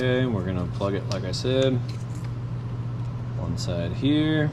Okay, we're gonna plug it like I said. One side here.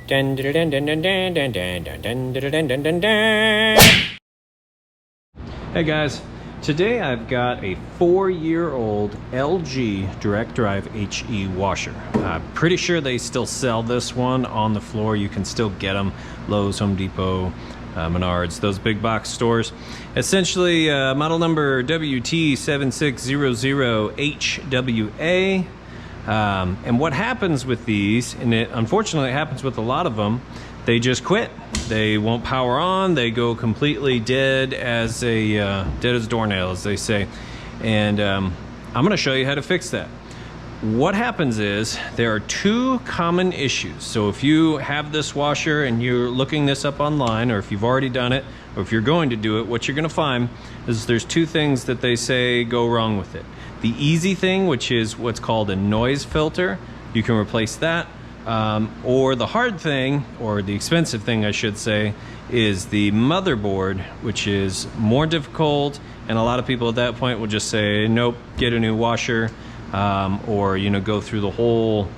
Dun, dun, dun, dun, dun, dun, dun, dun, dun, dun, dun, dun, dun. Hey guys, today I've got a 4-year-old LG direct drive HE washer. I'm pretty sure they still sell this one on the floor. You can still get them, Lowe's, Home Depot, Menards, those big box stores. Essentially model number WT7600HWA. And what happens with these, and it unfortunately happens with a lot of them, they just quit. They won't power on. They go completely dead as dead as doornail, as they say. And I'm going to show you how to fix that. What happens is there are two common issues. So if you have this washer and you're looking this up online, or if you've already done it, or if you're going to do it, what you're going to find is there's two things that they say go wrong with it. The easy thing, which is what's called a noise filter, you can replace that. Or the hard thing, or the expensive thing I should say, is the motherboard, which is more difficult, and a lot of people at that point will just say, nope, get a new washer, or go through the whole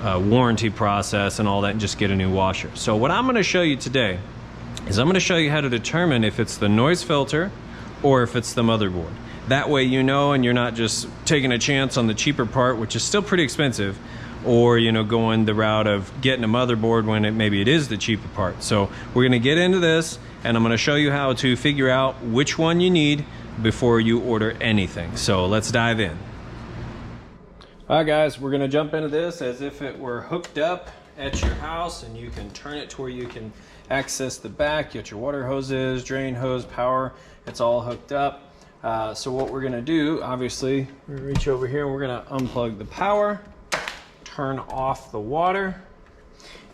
warranty process and all that and just get a new washer. So what I'm going to show you today is I'm going to show you how to determine if it's the noise filter or if it's the motherboard. That way you know, and you're not just taking a chance on the cheaper part, which is still pretty expensive, or going the route of getting a motherboard when maybe it is the cheaper part. So we're going to get into this, and I'm going to show you how to figure out which one you need before you order anything. So let's dive in. All right guys, we're going to jump into this as if it were hooked up at your house, and you can turn it to where you can access the back. Get your water hoses, drain hose, power, it's all hooked up. So what we're going to do, obviously, we're going to reach over here and we're going to unplug the power, turn off the water,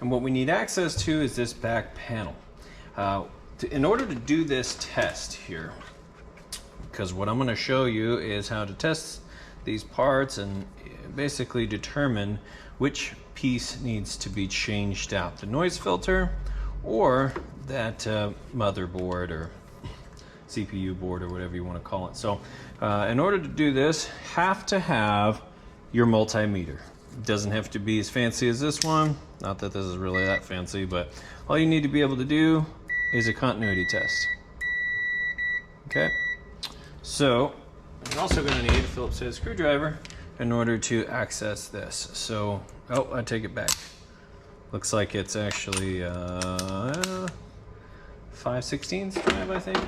and what we need access to is this back panel. In order to do this test here, because what I'm going to show you is how to test these parts and basically determine which piece needs to be changed out, the noise filter or that motherboard or CPU board or whatever you want to call it. So in order to do this, have to have your multimeter. It doesn't have to be as fancy as this one, not that this is really that fancy, but all you need to be able to do is a continuity test. Okay, so you're also going to need a Phillips head screwdriver in order to access this. So, oh, I take it back. Looks like it's actually 5/16 drive, I think.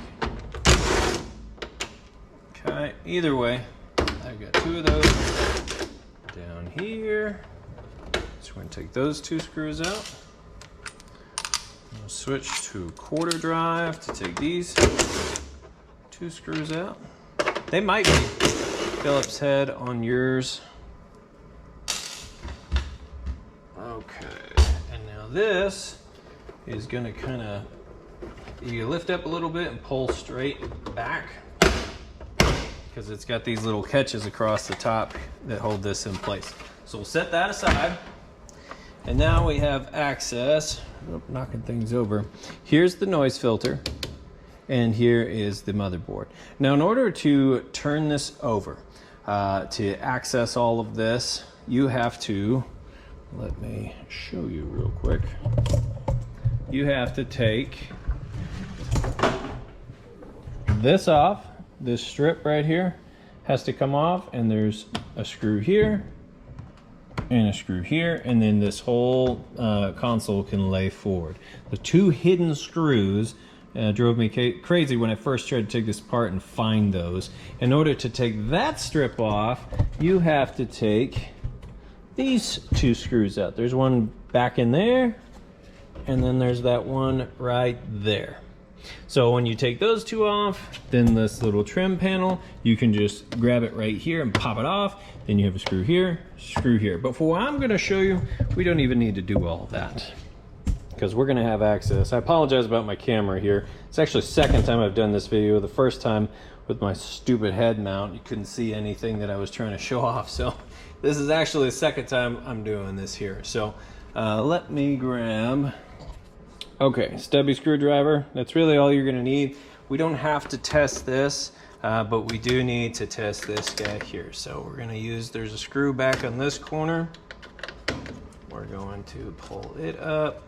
Okay, either way, I've got two of those down here. So we're going to take those two screws out. We'll switch to quarter drive to take these two screws out. They might be Phillips head on yours. Okay, and now this is going to kind of, you lift up a little bit and pull straight back, because it's got these little catches across the top that hold this in place. So we'll set that aside, and now we have access. Oh, knocking things over. Here's the noise filter, and here is the motherboard. Now in order to turn this over, to access all of this, you have to, let me show you real quick. You have to take this off. This strip right here has to come off, and there's a screw here and a screw here, and then this whole console can lay forward. The two hidden screws drove me crazy when I first tried to take this apart and find those. In order to take that strip off, you have to take these two screws out. There's one back in there, and then there's that one right there. So when you take those two off, then this little trim panel, you can just grab it right here and pop it off. Then you have a screw here, screw here. But for what I'm going to show you, we don't even need to do all of that, because we're going to have access. I apologize about my camera here. It's actually the second time I've done this video. The first time with my stupid head mount, you couldn't see anything that I was trying to show off. So this is actually the second time I'm doing this here. So let me grab, okay, stubby screwdriver. That's really all you're going to need. We don't have to test this. but we do need to test this guy here. So we're going to use, there's a screw back on this corner. We're going to pull it up.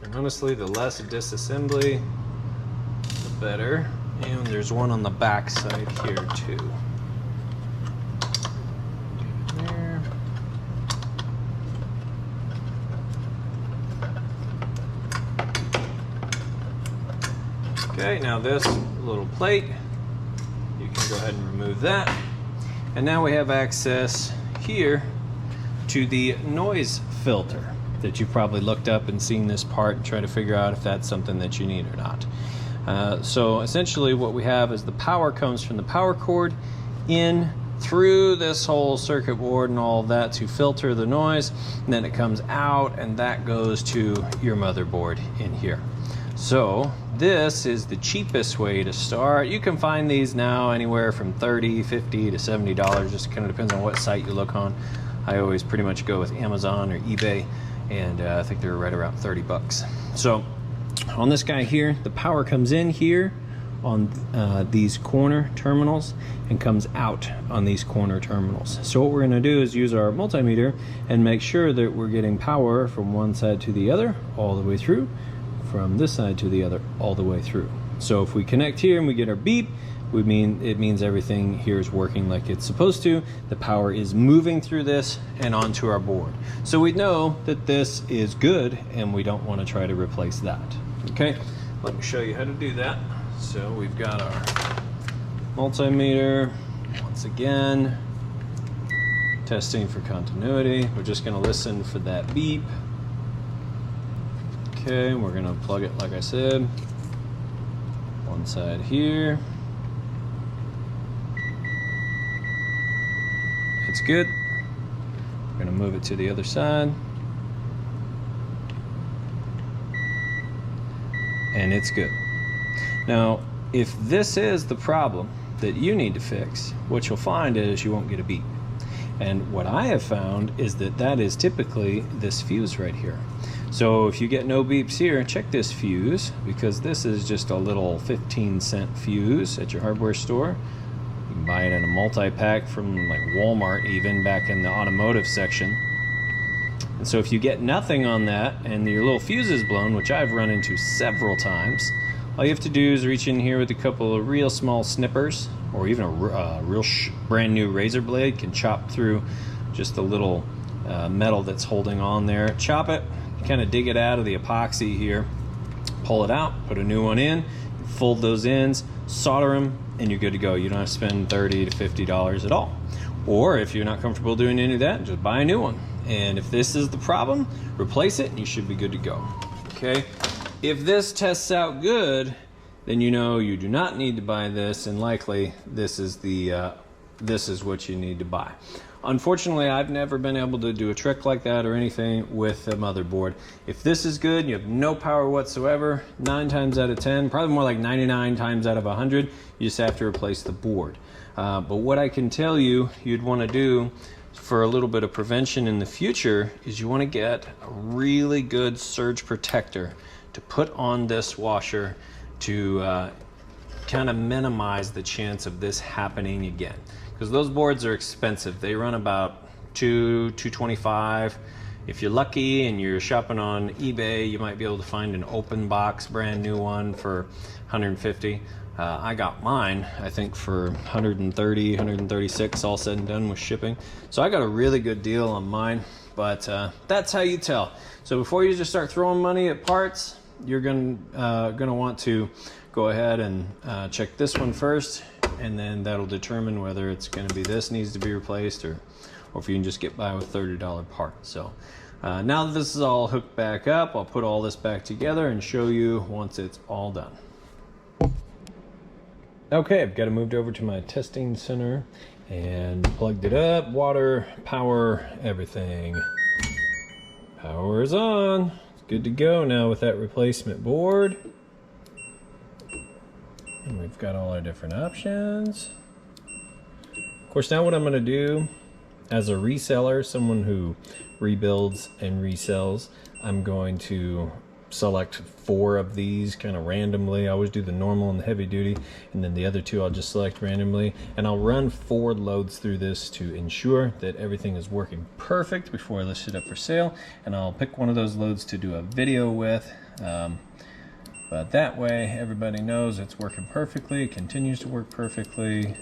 And honestly, the less disassembly, the better. And there's one on the back side here too. There. Okay, now this little plate, you can go ahead and remove that. And now we have access here to the noise filter that you've probably looked up and seen this part and try to figure out if that's something that you need or not. So essentially what we have is the power comes from the power cord in through this whole circuit board and all of that to filter the noise, and then it comes out and that goes to your motherboard in here. So this is the cheapest way to start. You can find these now anywhere from $30, $50 to $70. Just kind of depends on what site you look on. I always pretty much go with Amazon or eBay, and I think they're right around 30 bucks. So on this guy here, the power comes in here on these corner terminals and comes out on these corner terminals. So what we're going to do is use our multimeter and make sure that we're getting power from one side to the other all the way through, from this side to the other all the way through. So if we connect here and we get our beep, it means everything here is working like it's supposed to. The power is moving through this and onto our board. So we know that this is good and we don't want to try to replace that. Okay, let me show you how to do that. So we've got our multimeter, once again, testing for continuity. We're just going to listen for that beep. Okay, we're going to plug it like I said, one side here. It's good. We're going to move it to the other side. And it's good. Now, if this is the problem that you need to fix, what you'll find is you won't get a beep. And what I have found is that that is typically this fuse right here. So if you get no beeps here, check this fuse, because this is just a little 15-cent fuse at your hardware store. You can buy it in a multi-pack from like Walmart, even back in the automotive section. And so if you get nothing on that and your little fuse is blown, which I've run into several times, all you have to do is reach in here with a couple of real small snippers, or even a real brand new razor blade can chop through just the little metal that's holding on there. Chop it, kind of dig it out of the epoxy here, pull it out, put a new one in, fold those ends, solder them, and you're good to go. You don't have to spend $30 to $50 at all. Or if you're not comfortable doing any of that, just buy a new one. And if this is the problem, replace it and you should be good to go. Okay, if this tests out good, then you know you do not need to buy this, and likely this is what you need to buy. Unfortunately, I've never been able to do a trick like that or anything with a motherboard. If this is good and you have no power whatsoever, 9 times out of 10, probably more like 99 times out of 100, you just have to replace the board. But what I can tell you you'd want to do for a little bit of prevention in the future is you want to get a really good surge protector to put on this washer to kind of minimize the chance of this happening again. Because those boards are expensive. They run about $225. If you're lucky and you're shopping on eBay, you might be able to find an open box brand new one for $150. I got mine, I think, for $130, $136, all said and done with shipping. So I got a really good deal on mine, but that's how you tell. So before you just start throwing money at parts, you're gonna want to go ahead and check this one first, and then that'll determine whether it's going to be this needs to be replaced or if you can just get by with $30 parts. So now that this is all hooked back up, I'll put all this back together and show you once it's all done. Okay, I've got it moved over to my testing center and plugged it up. Water, power, everything. Power is on. It's good to go now with that replacement board. And we've got all our different options. Of course, now what I'm going to do as a reseller, someone who rebuilds and resells, I'm going to select 4 of these kind of randomly. I always do the normal and the heavy duty, and then the other 2 I'll just select randomly, and I'll run 4 loads through this to ensure that everything is working perfect before I list it up for sale. And I'll pick one of those loads to do a video with, but that way everybody knows it's working perfectly, it continues to work perfectly,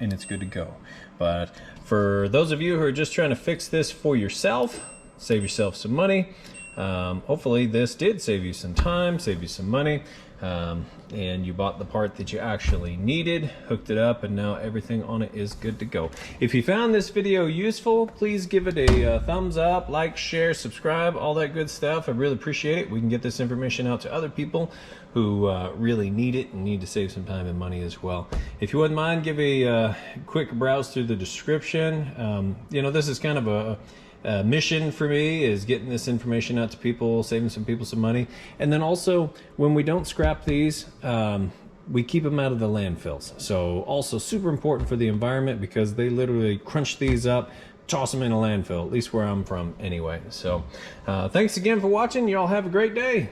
and it's good to go. But for those of you who are just trying to fix this for yourself, save yourself some money, hopefully this did save you some time, save you some money, and you bought the part that you actually needed, hooked it up, and now everything on it is good to go. If you found this video useful, please give it a thumbs up, like, share, subscribe, all that good stuff. I really appreciate it. We can get this information out to other people who really need it and need to save some time and money as well. If you wouldn't mind, give a quick browse through the description. You know, this is kind of a mission for me, is getting this information out to people, saving some people some money. And then also, when we don't scrap these, we keep them out of the landfills. So also super important for the environment, because they literally crunch these up, toss them in a landfill, at least where I'm from anyway. So thanks again for watching. Y'all have a great day.